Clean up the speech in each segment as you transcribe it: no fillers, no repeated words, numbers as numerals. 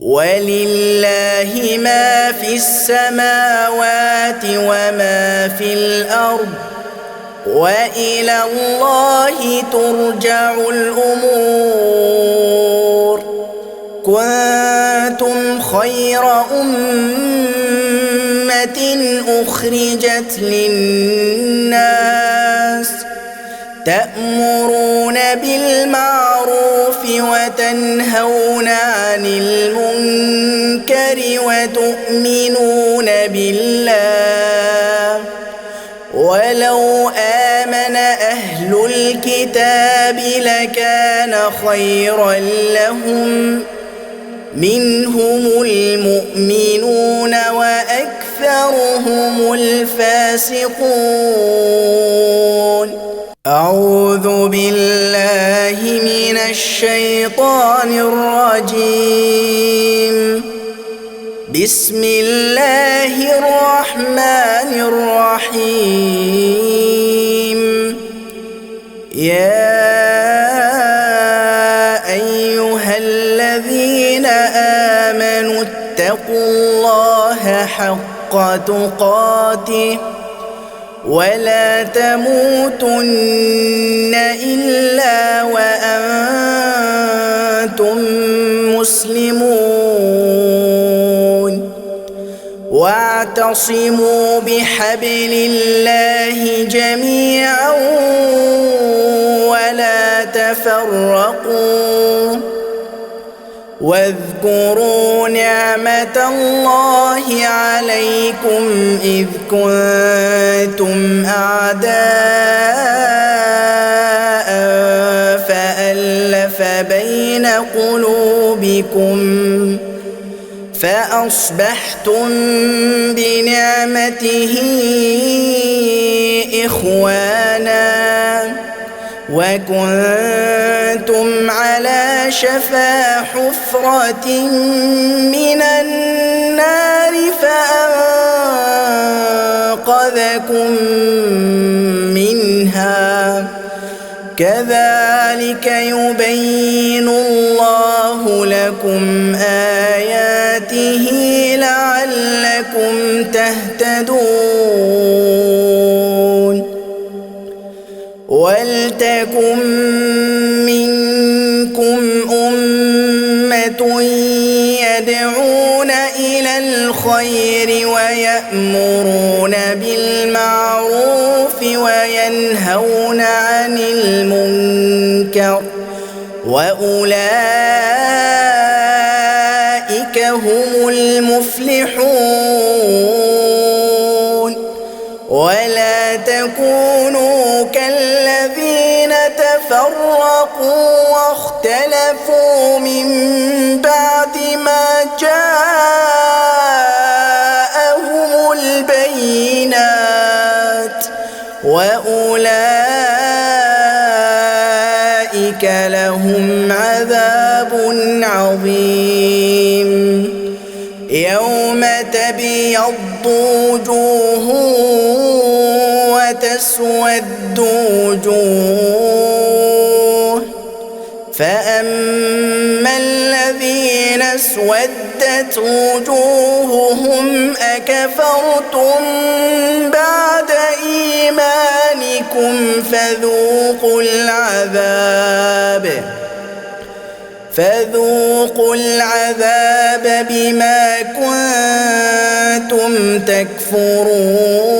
ولله ما في السماوات وما في الأرض وإلى الله ترجع الأمور. كنتم خير أمة أخرجت للناس تأمرون بالمعروف وتنهون عن المنكر وتؤمنون بالله. ولو آمن أهل الكتاب لكان خيرا لهم منهم المؤمنون وأكثرهم الفاسقون. أعوذ بالله من الشيطان الرجيم. بسم الله الرحمن الرحيم. يا أيها الذين آمنوا اتقوا الله حق تقاته ولا تموتن إلا وأنتم مسلمون. واعتصموا بحبل الله جميعا ولا تفرقوا. واذكروا نعمة الله عليكم إذ كنتم أعداء فألف بين قلوبكم فأصبحتم بنعمته إخوانا وكنتم على شفا حفرة من النار فأنقذكم منها. كذلك يبين الله لكم آياته لعلكم تهتدون. ولتكن منكم أمة يدعون إلى الخير ويأمرون بالمعروف وينهون عن المنكر وأولئك هم المفلحون. ولا تكونوا كالذين تفرقوا واختلفوا من بعد ما جاءهم البينات وأولئك لهم عذاب عظيم. يوم تبيض وجوه وتسود وجوه. فأما الذين اسودت وجوههم أكفرتم بعد إيمانكم فذوقوا العذاب بما كنتم تكفرون.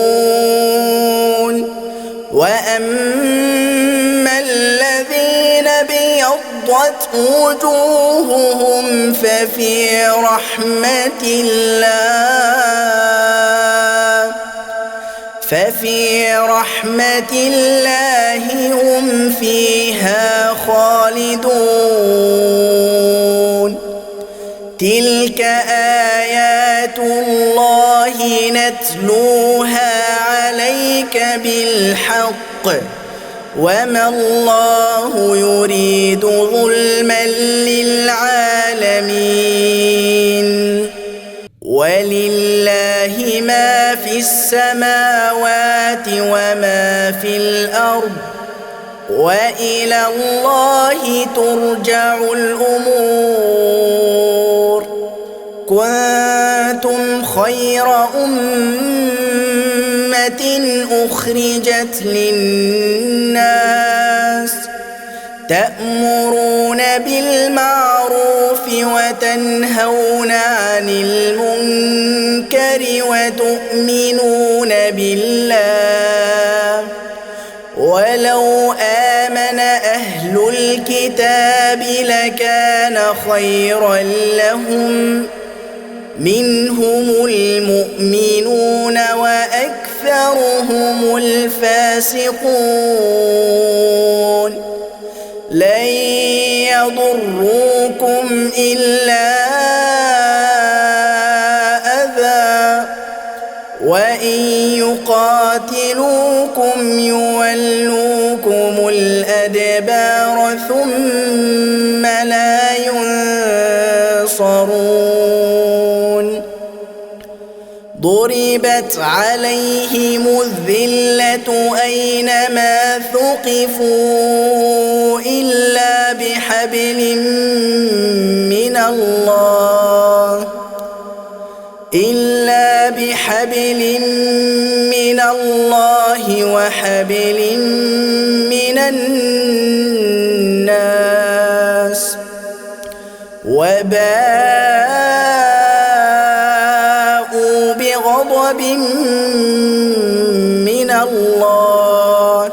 وأما الذين ابيضت وجوههم ففي رحمة الله هم فيها خالدون. تلك آيات الله نتلوها عليك بالحق وما الله يريد ظلما للعالمين. ولله ما في السماوات وما في الأرض وإلى الله ترجع الأمور. كنتم خير أمة أخرجت للناس تأمرون بالمعروف وتنهون عن المنكر وتؤمنون بالله ولو آمن أهل الكتاب لكان خيرا لهم منهم المؤمنون وأكثرهم الفاسقون لن يضروكم إلا أذى وإن يقاتلوكم يولوكم الأدبار ثم لا ينصرون ضربت عليهم الذلة أينما ثقفوا إلا بحبل من الله وحبل من الناس وباءوا بغضب من الله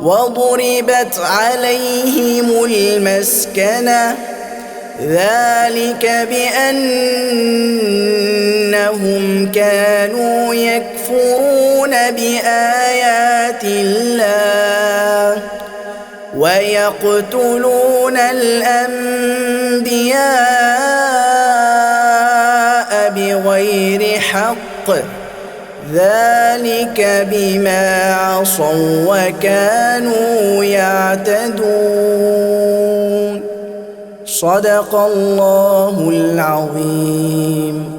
وضربت عليهم المسكنة ذلك بأنهم كانوا يكفرون بآيات الله ويقتلون الأنبياء بغير حق ذلك بما عصوا وكانوا يعتدون صدق الله العظيم.